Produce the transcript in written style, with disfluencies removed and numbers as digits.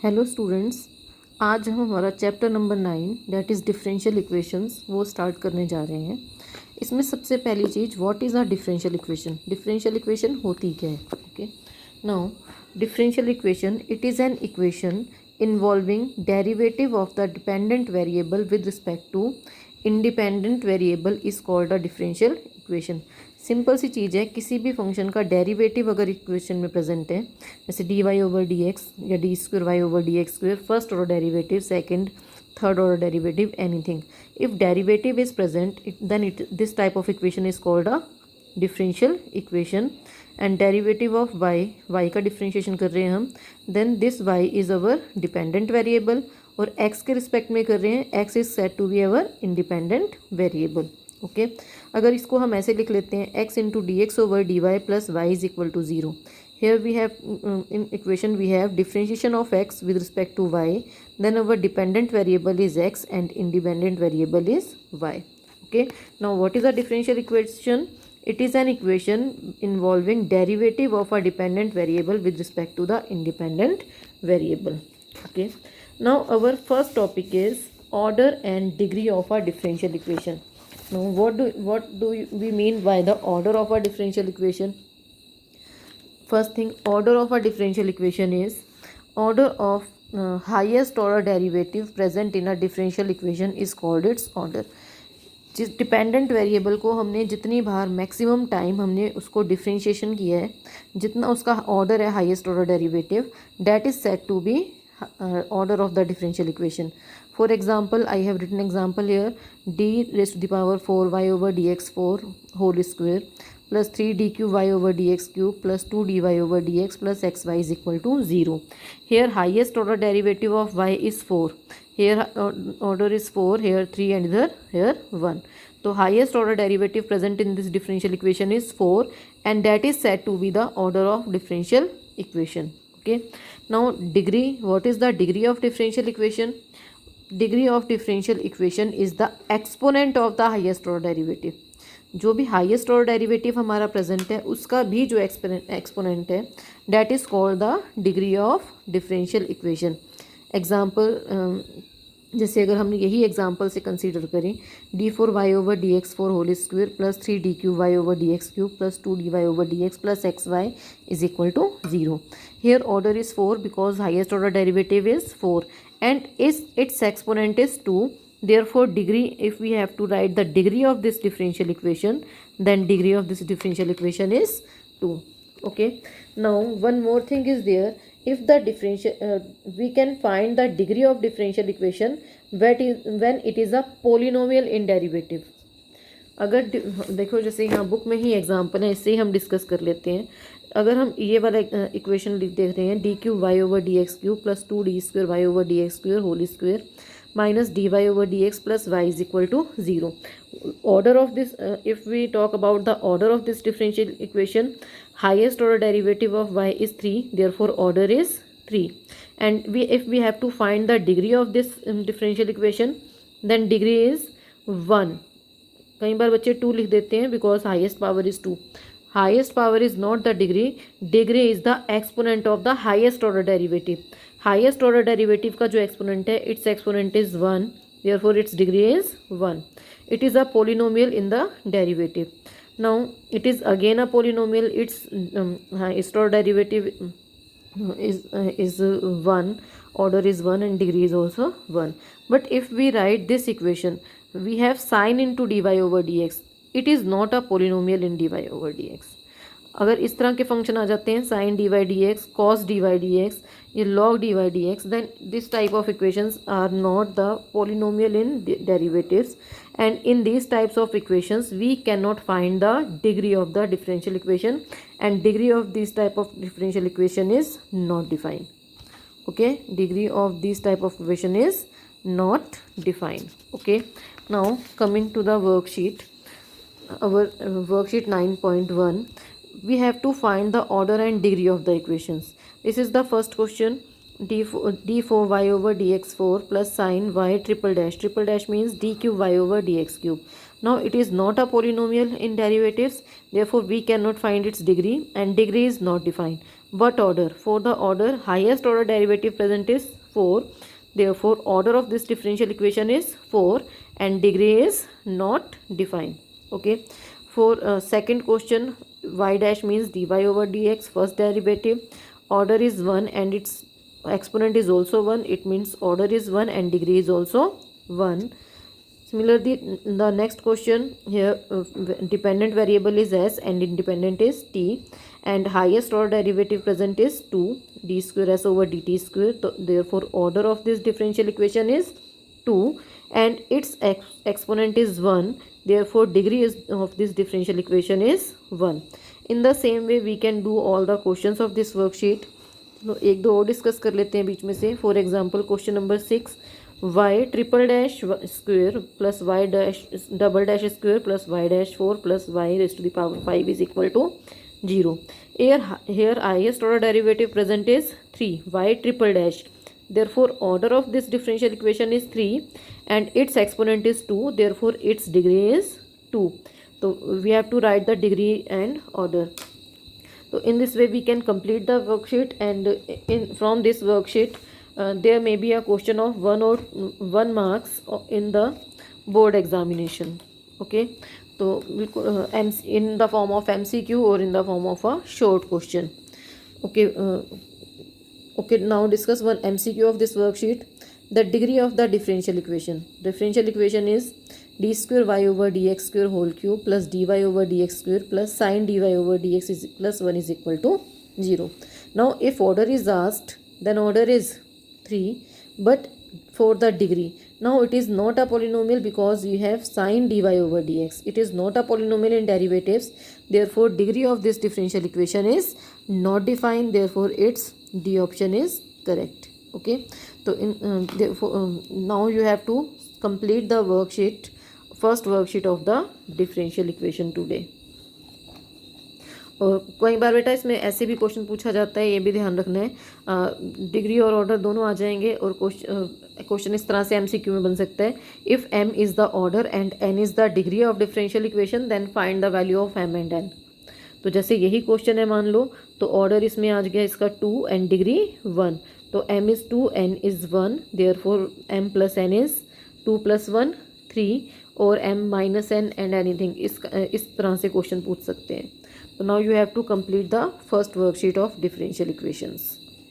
Hello students, आज हम हमारा chapter number 9 that is differential equations वो स्टार्ट करने जा रहे हैं। इसमें सबसे पहली चीज़, what is a differential equation. Differential equation होती क्या है? Okay, now differential equation, it is an equation involving derivative of the dependent variable with respect to independent variable is called a differential equation. Simple सी चीज़ है, किसी भी function का derivative अगर इक्वेशन में प्रेजेंट है, जैसे D Y over D X या D square Y over D X square, first order derivative, second, third order derivative, anything, if derivative is present then it this type of equation is called a differential equation. And derivative of Y का differentiation कर रहे हैं हम, then this Y is our dependent variable, और X के respect में कर रहे हैं, X is said to be our independent variable. Okay, अगर इसको हम ऐसे लिख लेते हैं, X into D X over D Y plus Y is equal to zero. Here we have in equation we have differentiation of x with respect to y, then our dependent variable is x and independent variable is y. Okay, now what is a differential equation? It is an equation involving derivative of a dependent variable with respect to the independent variable. Okay, now our first topic is order and degree of a differential equation. Now what do we mean by the order of a differential equation? First thing, order of a differential equation is order of highest order derivative present in a differential equation is called its order. जिस dependent variable को हमने जितनी बार maximum time हमने उसको differentiation किया है, जितना उसका ऑर्डर है highest order derivative, that is said to be order of the differential equation. For example, I have written example here, d raised to the power 4y over dx4 whole square plus 3 dqy over dx cube plus 2 dy over dx plus xy is equal to 0. Here highest order derivative of y is 4. Here order is 4, here 3 and here 1. So highest order derivative present in this differential equation is 4, and that is said to be the order of differential equation. Okay, now degree, what is the degree of differential equation? Degree of differential equation is the exponent of the highest order derivative. जो भी highest order derivative हमारा present है उसका भी जो exponent है, that is called the degree of differential equation. Example, जैसे अगर हम यही एग्जाम्पल से कंसीडर करें, D four Y over D X four whole square plus 3 D cube Y over D X cube plus 2 D Y over D X plus X Y is equal to 0. Here order is 4 because highest order derivative is 4 and its exponent is 2. Therefore degree, if we have to write the degree of this differential equation, then degree of this differential equation is 2. Okay, now one more thing is there, if the differential we can find the degree of differential equation when it is a polynomial in derivative. अगर देखो, जैसे यहाँ book में ही example है, इससे ही हम discuss कर लेते हैं। अगर हम ये वाला इक्वेशन देख रहे हैं, D cube Y over D X cube plus 2 D square Y over D X square whole square minus D Y over D X plus Y is equal to 0. Order of this, if we talk about the order of this differential equation, highest order derivative of Y is 3, therefore order is 3. And if we have to find the degree of this differential equation, then degree is 1. कई बार बच्चे 2 लिख देते हैं because highest power is 2. Highest power is not the degree, degree is the exponent of the highest order derivative. Highest order derivative का जो exponent है, its exponent is 1, therefore its degree is 1. It is a polynomial in the derivative. Now it is again a polynomial, its highest order derivative is 1, order is 1 and degree is also 1. But if we write this equation, we have sin into dy over dx. It is not a polynomial in dy over dx. अगर इस तरह के function आ जाते हैं, sine D Y D X, cos D Y D X, ये log D Y D X, then this type of equations are not the polynomial in derivatives, and in these types of equations we cannot find the degree of the differential equation, and degree of this type of differential equation is not defined. Okay, degree of this type of equation is not defined. Okay, now coming to the worksheet, our worksheet 9.1, we have to find the order and degree of the equations. This is the first question, d4y over dx4 plus sin y triple dash means d cube y over dx cube. Now it is not a polynomial in derivatives, therefore we cannot find its degree and degree is not defined. What order? For the order highest order derivative present is 4. Therefore order of this differential equation is 4 and degree is not defined. Okay. For second question, y dash means dy over dx, first derivative. Order is 1 and its exponent is also 1. It means order is 1 and degree is also 1. Similarly, the next question here, dependent variable is s and independent is t, and highest order derivative present is 2 d square s over dt square. So, therefore order of this differential equation is 2 and its exponent is 1. Therefore degree of this differential equation is 1. In the same way we can do all the questions of this worksheet. तो एक दो और discuss कर लेते हैं बीच में से. For example question number 6, y triple dash square plus y dash double dash square plus y dash 4 plus y raise to the power 5 is equal to 0. Here highest order derivative present is 3, y triple dash. Therefore order of this differential equation is 3 and its exponent is 2. Therefore its degree is 2. So we have to write the degree and order. So in this way we can complete the worksheet, and from this worksheet there may be a question of 1 marks in the board examination. Okay, so in the form of MCQ or in the form of a short question. Okay, now discuss one MCQ of this worksheet. The degree of the differential equation. Differential equation is d square y over dx square whole cube plus dy over dx square plus sin dy over dx is plus 1 is equal to 0. Now if order is asked, then order is 3, but for the degree, now it is not a polynomial because we have sin dy over dx. It is not a polynomial in derivatives. Therefore degree of this differential equation is not defined. Therefore its D option is correct. Okay, so now you have to complete the worksheet, first worksheet of the differential equation today. और कई बार बेटा इसमें ऐसे भी question पूछा जाता है, ये भी ध्यान रखना है. डिग्री और ऑर्डर दोनों आ जाएंगे और क्वेश्चन इस तरह से एमसीक्यू में बन सकता है. If m is the order and n is the degree of differential equation then find the value of m and n. तो जैसे यही क्वेश्चन है मान लो, तो ऑर्डर इसमें आ गया इसका 2 एंड डिग्री 1. तो m is 2 n is 1. Therefore m plus n is 2 plus 1 3 और m minus n and anything. इस तरह से क्वेश्चन पूछ सकते हैं. So now you have to complete the first worksheet of differential equations.